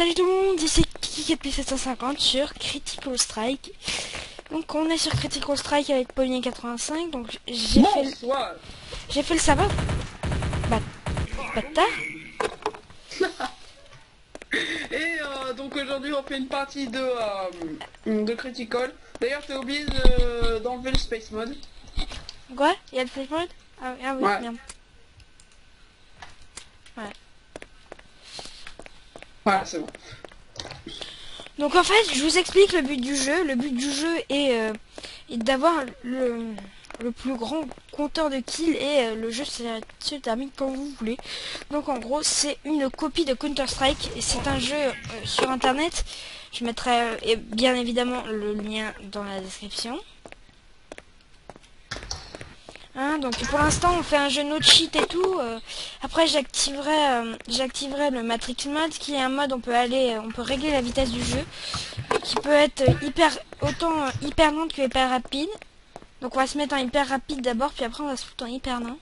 Salut tout le monde, ici Kiki4750 sur Critical Strike. Donc on est sur Critical Strike avec Pauline85. Donc j'ai fait le sabbat. Bâtard. Et donc aujourd'hui on fait une partie de Critical. D'ailleurs t'as oublié d'enlever le space mode. Quoi? Il y a le space mode? Ah oui, ouais. Merde. Ouais. Voilà, c'est bon. Donc en fait, je vous explique le but du jeu. Le but du jeu est d'avoir le plus grand compteur de kills et le jeu se termine quand vous voulez. Donc en gros, c'est une copie de Counter-Strike et c'est un jeu sur internet. Je mettrai bien évidemment le lien dans la description. Hein, donc pour l'instant on fait un jeu no cheat et tout. Après j'activerai le Matrix mode qui est un mode on peut régler la vitesse du jeu qui peut être autant hyper lente que hyper rapide. Donc on va se mettre en hyper rapide d'abord puis après on va se foutre en hyper lent.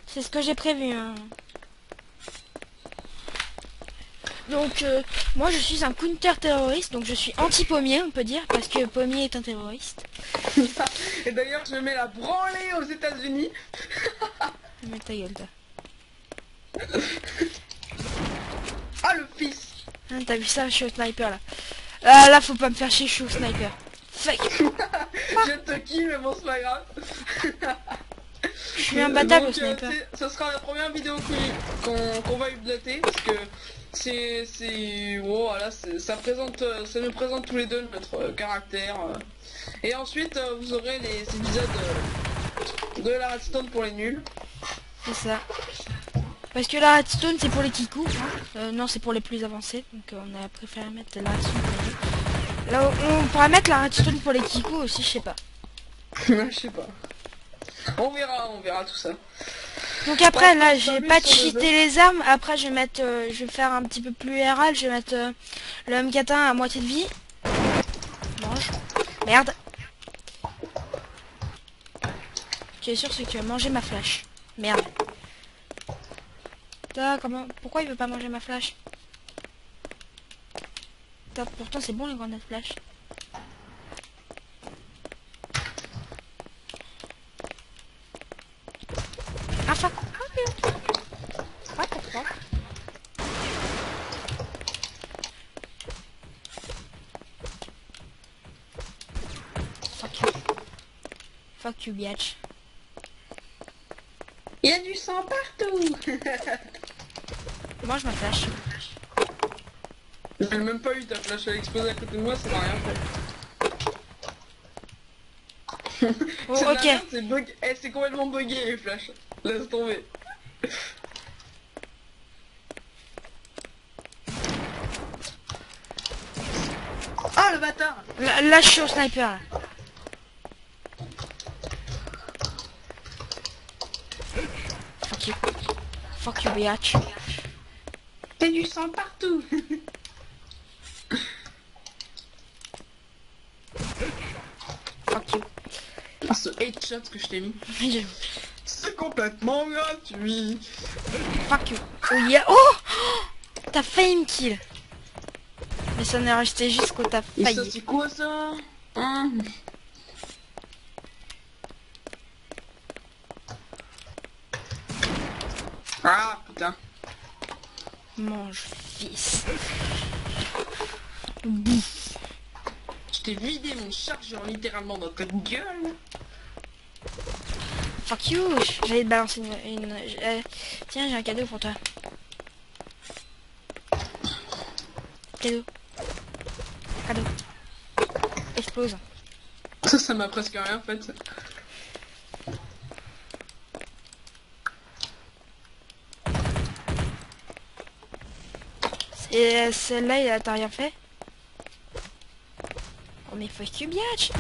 C'est ce que j'ai prévu. Hein. Donc moi je suis un counter-terroriste, donc je suis anti-pommier on peut dire, parce que pommier est un terroriste. Et d'ailleurs je mets la branlée aux États-Unis. Mais ta gueule toi. Ah le fils. Hein, t'as vu ça, je suis au sniper là. Ah là faut pas me faire chier, je suis au sniper. Fuck. Je te kill mais bon c'est pas grave. Je suis imbattable au Donc, sniper. ce sera la première vidéo qu'on va updater parce que voilà, ça nous présente tous les deux notre caractère. Et ensuite vous aurez les épisodes de la redstone pour les nuls. C'est ça. Parce que la redstone c'est pour les kikous. Hein. Non c'est pour les plus avancés. Donc on a préféré mettre la redstone pour les nuls. Là on pourra mettre la redstone pour les kikous aussi, je sais pas. Je sais pas. On verra tout ça. Donc après là j'ai pas cheaté les armes. Après je vais faire un petit peu plus RL. Je vais mettre le M41 à moitié de vie. Mange. Merde. Tu es sûr c'est que tu vas manger ma flash. Merde. Pourquoi il veut pas manger ma flash? Pourtant c'est bon les grenades flash. Ah fuck. What the fuck? Fuck you. Fuck you bitch. Il y a du sang partout. Mange ma flash. J'ai même pas eu ta flash, elle a explosé à côté de moi, ça m'a rien fait. Oh, ok. C'est bug... c'est complètement bugué les flashs. Laisse tomber. Ah le bâtard. Là je suis au sniper là. Fuck you. Fuck you bitch. T'as du sang partout. Fuck you. Ah ce headshot que je t'ai mis. C'est complètement gratuit. Fuck you. Oh yeah. Oh, t'as failli me kill. Mais ça n'est resté juste quand t'as Et ça failli. c'est quoi ça hein? Ah putain. Mange fils. Bouffe. Je t'ai vidé mon chargeur littéralement dans ta gueule. Fuck you. J'allais te balancer tiens j'ai un cadeau pour toi. Cadeau. Cadeau. Explose. Ça m'a presque rien fait. Et celle-là, t'as rien fait? Oh mais fuck you bitch.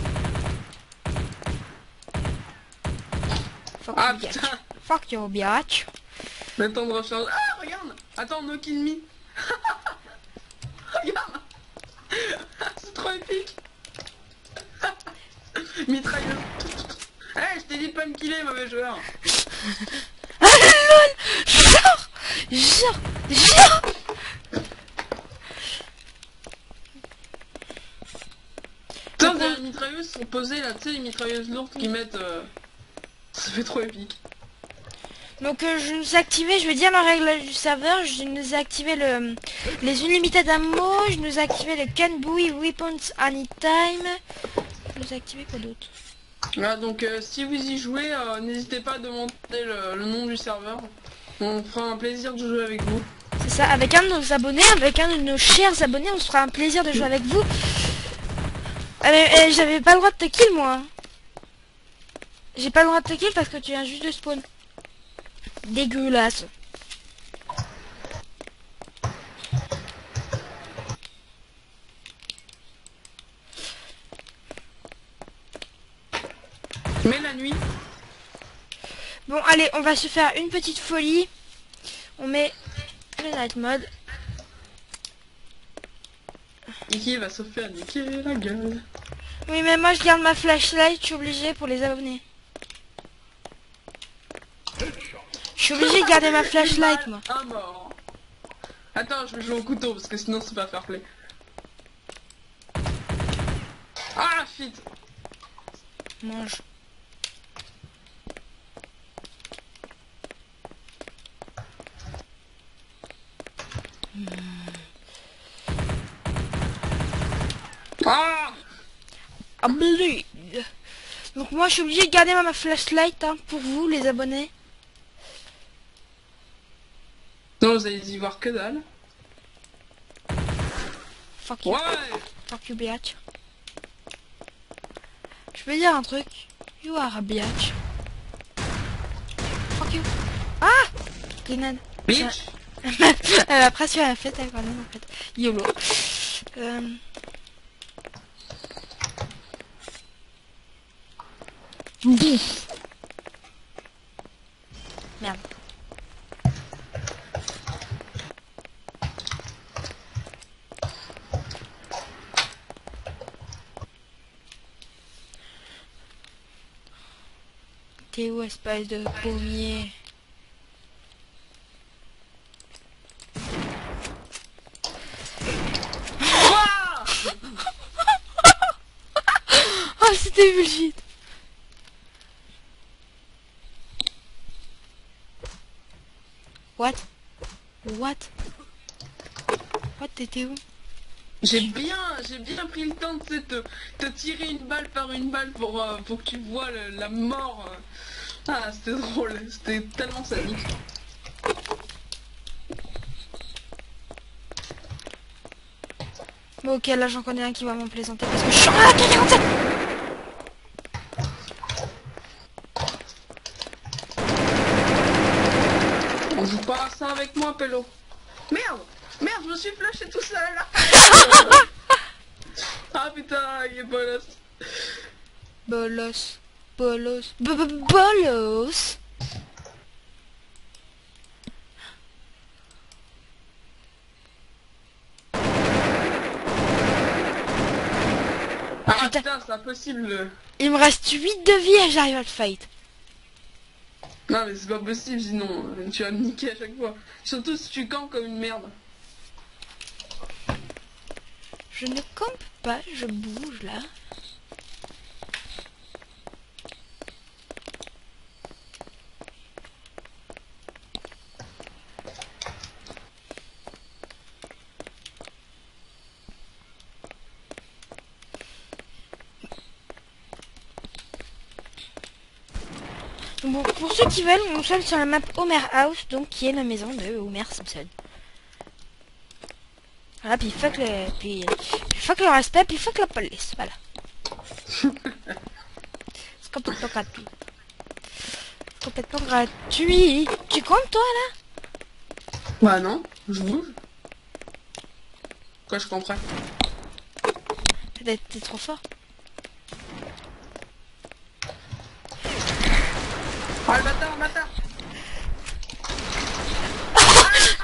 Fuck Ah you bitch. putain. Fuck you bitch. Le temps de recharge. Ah regarde. Attends, no kill me. Regarde. C'est trop épique. Mitrailleuse. Eh, je t'ai dit de pas me killer, mauvais joueur. Ah lol. Genre. pour poser là, tu sais, les mitrailleuses lourdes qu'ils mettent. Ça fait trop épique. Donc je nous ai activé, je vais dire la règle du serveur, je nous ai activé les unlimited ammo, je nous ai activé le can buoy weapons anytime. Je nous ai activé quoi d'autre? Voilà, donc si vous y jouez, n'hésitez pas à demander le nom du serveur. On fera un plaisir de jouer avec vous. C'est ça, avec un de nos abonnés, avec un de nos chers abonnés, on se fera un plaisir de jouer avec vous. J'avais pas le droit de te kill moi. J'ai pas le droit de te kill parce que tu viens juste de spawn. Dégueulasse. Mais la nuit. Bon allez, on va se faire une petite folie. On met le night mode. Et qui va se faire niquer la gueule. Oui mais moi je garde ma flashlight, je suis obligé pour les abonnés. Je suis obligé de garder ma flashlight moi. Un mort. Attends, je vais jouer au couteau parce que sinon c'est pas fair play. Ah shit. Mange. Ah. Ah, bleed. Donc moi je suis obligé de garder ma flashlight hein, pour vous les abonnés. Non, vous allez y voir que dalle. Fuck you. Ouais. Fuck you bitch. Je peux dire un truc. You are a bitch. Fuck you. Ah grenade. Bitch. Elle a presque la fête avec grenade en fait. YOLO. Merde. T'es où, espèce de pommier? Oh, c'était bullshit. What? What? What, t'étais où? J'ai bien pris le temps de te tirer une balle par une balle pour que tu vois la mort. Ah, c'était drôle, c'était tellement sadique. Bon, ok, là j'en connais un qui va m'en plaisanter parce que je suis en AK-47. On joue pas à ça avec moi, Pélo. Merde, merde, je me suis flashé tout seul là. Ah putain, il est bolos. Bolos. Bolos. Bolos. Ah putain, c'est impossible. Il me reste 8 de vie et j'arrive à le fight. Non mais c'est pas possible sinon tu vas me niquer à chaque fois. Surtout si tu campes comme une merde. Je ne campe pas, je bouge là. Bon, pour ceux qui veulent, on sommes sur la map Homer House, donc qui est la maison de Homer Simpson. Voilà, puis fuck le respect, puis fuck la police, voilà. C'est complètement gratuit. Complètement gratuit. Tu comptes toi là? Bah non, je bouge. Quoi, je comprends. Peut-être t'es trop fort. Oh le bâtard, le bâtard.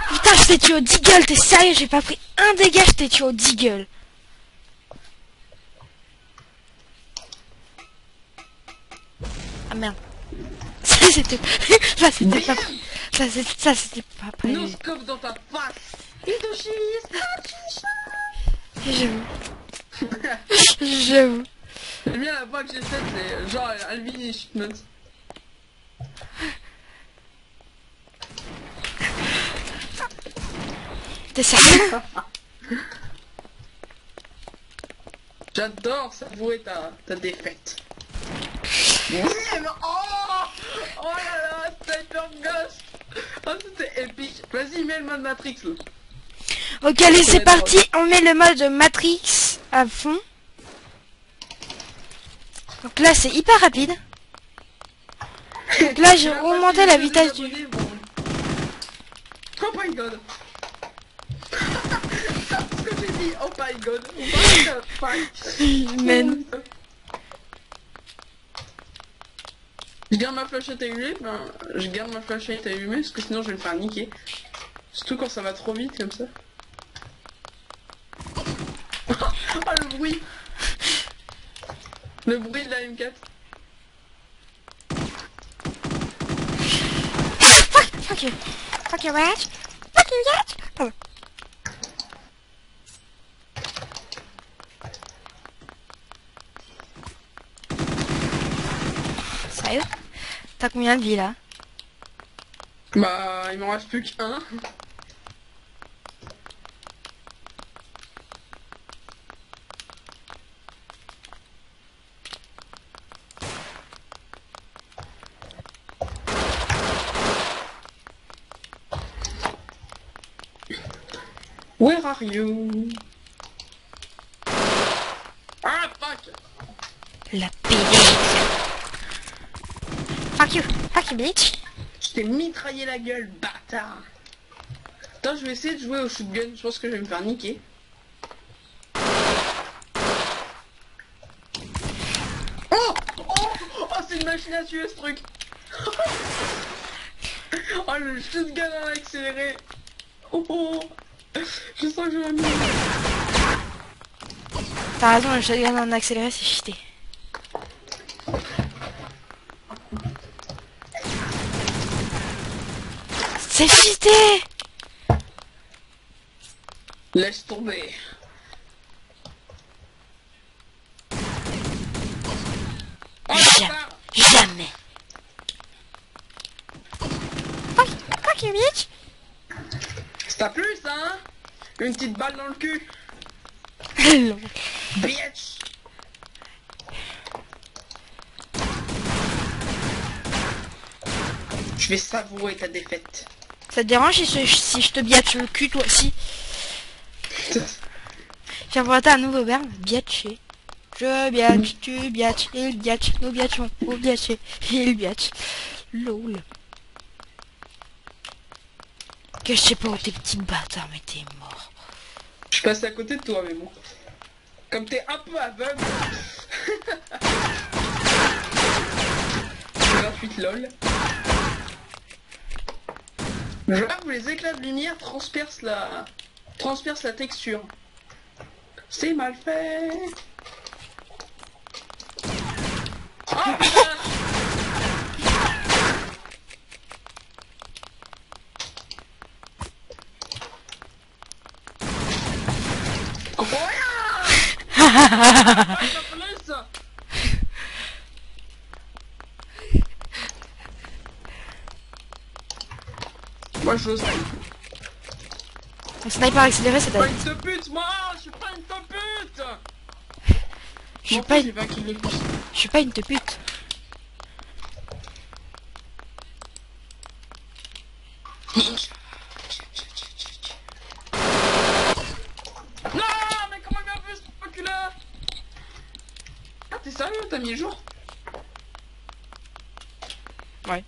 Putain, je t'ai tué au deagle, t'es sérieux? J'ai pas pris un dégât, je t'ai tué au deagle. Ah merde. Ça c'était... Ça c'était pas... Ça c'était pas prévu. No scope dans ta face. Hidoshi, J'avoue. J'avoue. J'aime bien la voix que j'ai faite, c'est genre Alvin et Chipmunks. T'es sérieux? J'adore savourer ta défaite. Oui, mais oh là là, Sniper Ghost. Oh, c'était épique. Vas-y, mets le mode Matrix là. Ok, allez, c'est parti. On met le mode Matrix à fond. Donc là, c'est hyper rapide. Donc là, j'ai augmenté la vitesse du... Oh my god. Ce que j'ai dit, oh my god. Oh my god. Men. Je garde ma flashette allumée, je garde ma flashette allumée parce que sinon je vais me faire niquer. Surtout quand ça va trop vite comme ça. Oh le bruit. Le bruit de la M4. Fuck you. Fuck you, bitch. Fuck you, bitch. Oh. Sérieux? T'as combien de vie là? Bah il m'en reste plus qu'un. Where are you? Ah fuck! La PD. Fuck you, bitch. Je t'ai mitraillé la gueule, bâtard! Attends, je vais essayer de jouer au shotgun, je pense que je vais me faire niquer. Oh! Oh, c'est une machine à tuer ce truc! Oh, le shotgun en accéléré! Oh! Je sens que je vais me... T'as raison, le shotgun en accéléré, c'est cheaté. C'est cheaté! Laisse tomber! Oh, Jamais. Fuck you, bitch. ça t'a plu ça, hein? Une petite balle dans le cul! Hello. Bitch! Je vais savourer ta défaite. Ça te dérange si je te biatche le cul, toi aussi? J'ai inventé un nouveau verbe, biatcher. Je biatch, tu biatches, il biatch, nous biatchons, vous biatchez, il biatch. Lol. Que je sais pas où t'es, petit bâtard, mais t'es mort. Je passe à côté de toi, mais bon. Comme t'es un peu aveugle. 28 lol. Je vois que les éclats de lumière transpercent la texture. C'est mal fait. Oh, putain. Moi je snipe. Un sniper accéléré, c'est Pas une te pute, moi. Je suis pas une te pute. Je suis pas une... J'ai pas qu'il les pousse. Je suis pas une te pute. Non, mais comment il m'a fait ce truc là? Ah, t'es sérieux? T'as mis le jour? Ouais.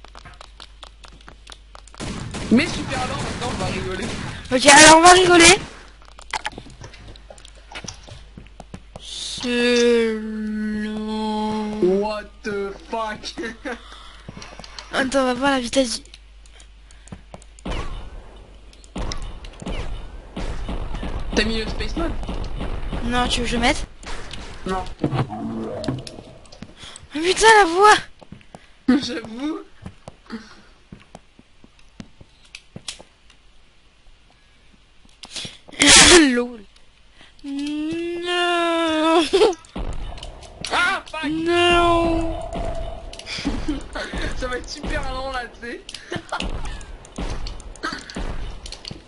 Mais super alors maintenant on va rigoler. Ok, alors on va rigoler. Selon... What the fuck? Attends, on va voir la vitesse du... T'as mis le space mode? Non, tu veux que je mette? Non. Oh, putain, la voix. J'avoue. Lol. Non. Ah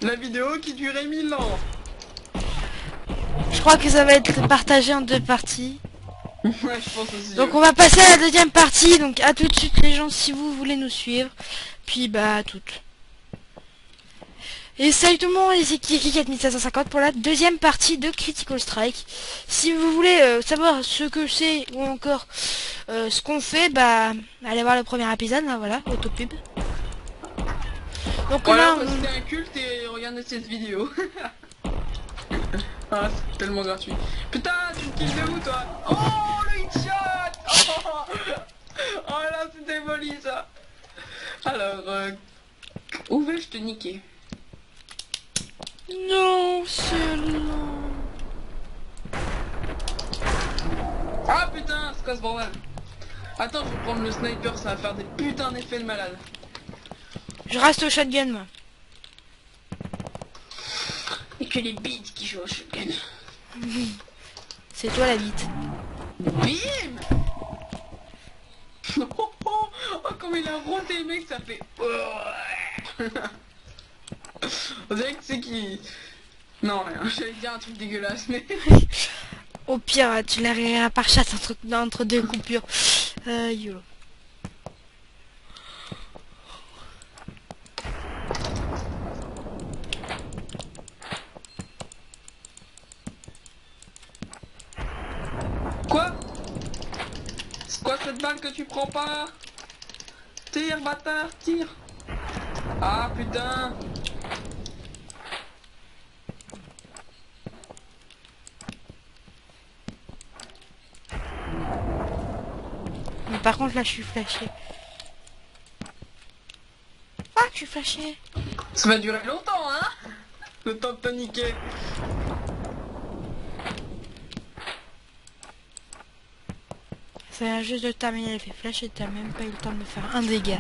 La vidéo qui durait 1000 ans. Je crois que ça va être partagé en 2 parties. Ouais, je pense aussi. Donc on va passer à la 2e partie. Donc à tout de suite les gens si vous voulez nous suivre. Puis bah à toutes. Et salut tout le monde, ici Kiki 4550 pour la 2e partie de Critical Strike. Si vous voulez savoir ce que c'est ou encore ce qu'on fait, bah allez voir le premier épisode, là voilà, autopub. Donc Voilà, là, c'était un culte et regardez cette vidéo. Ah, c'est tellement gratuit. Putain, tu me kills de où toi? Oh, le headshot. Oh là, c'était démoli ça. Alors, où vais-je te niquer? non, c'est long. Ah putain, c'est quoi ce bordel? Attends, je vais prendre le sniper, ça va faire des putains d'effets de malade. Je reste au shotgun moi. Et que les bites qui jouent au shotgun. C'est toi la bite. Bim. Oh, oh, oh, comme il a roté mec, ça fait... On dirait que c'est qui... Non, rien, j'allais dire un truc dégueulasse, mais... Au pire, tu l'arriveras par chasse entre 2 coupures. YOLO. Quoi? C'est quoi cette balle que tu prends pas? Tire, bâtard, tire. Ah putain. Mais par contre là je suis flashé. Ah, je suis flashé. Ça va durer longtemps, hein? Le temps de te niquer. Ça vient juste de terminer l'effet flash et t'as même pas eu le temps de me faire un dégât.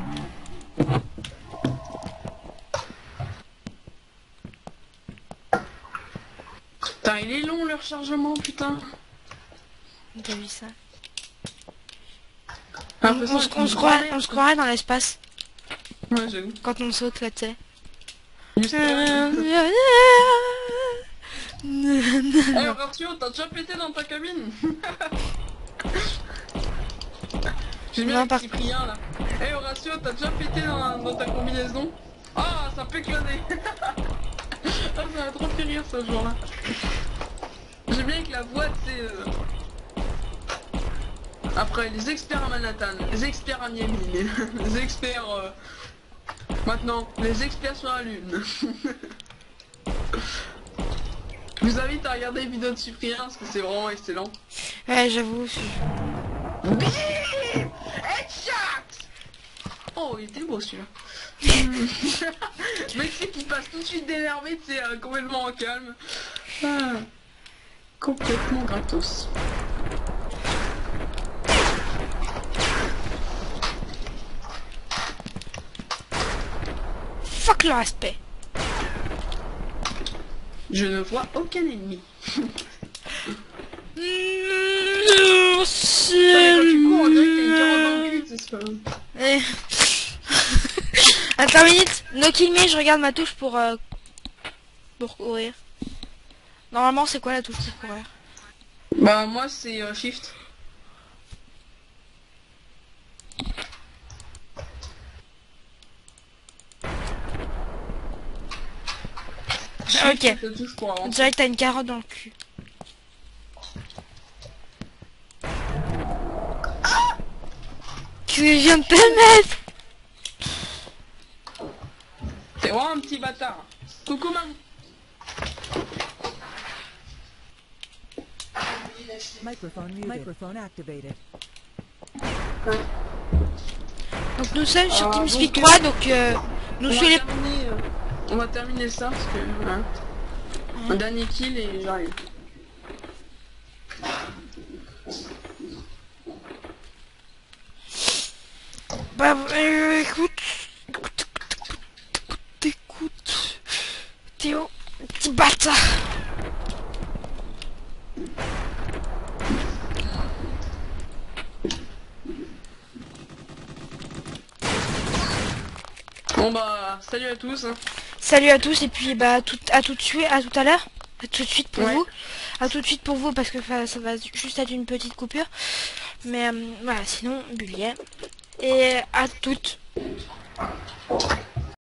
Putain, il est long le rechargement, putain. T'as vu ça? J'ai On l'impression se que tu me croirait branlais. dans l'espace Ouais, j'avoue. quand on saute là, tu sais. Juste là. Eh Horatio, t'as déjà pété dans ta cabine? J'ai bien Non, un par- Cyprien là. Eh Horatio, t'as déjà pété dans ta combinaison? Ah, ça peut cloner. Ah, ça m'a trop fait rire ce jour-là. J'aime bien que la voix, c'est... Après, les experts à Manhattan, les experts à Miami, les experts... Maintenant, les experts sur la Lune. Je vous invite à regarder les vidéos de Cyprien parce que c'est vraiment excellent. Ouais, j'avoue. Bim! Headshot! Oh, il était beau celui-là. Le mec, c'est qu'il passe tout de suite d'énervé, c'est complètement en calme. Ah, complètement gratos. Fuck le respect. Je ne vois aucun ennemi. Non, Quand tu cours, on dirait que t'as une carotte dans le cul, c'est ça. Eh. Attends une minute, no kill me, je regarde ma touche pour courir. Normalement c'est quoi la touche pour courir? Bah moi c'est shift. Ah, ok. C'est la touche pour On avancer. dirait que t'as une carotte dans le cul. Qu'est-ce que je viens de te mettre? T'es vraiment un petit bâtard. Coucou maman. Microphone activated. Donc nous sommes sur Ah, TeamSpeak donc, 3, donc nous suivez. On va terminer ça parce que voilà. Un dernier kill et j'arrive. Bah écoute. Théo, petit bâtard. Oh Bon bah, salut à tous. Hein. Salut à tous et puis bah à tout de suite, à tout à l'heure. À tout de suite pour Ouais. vous. À tout de suite pour vous parce que ça va juste être une petite coupure. Mais voilà, sinon, Bullier. Et à toutes.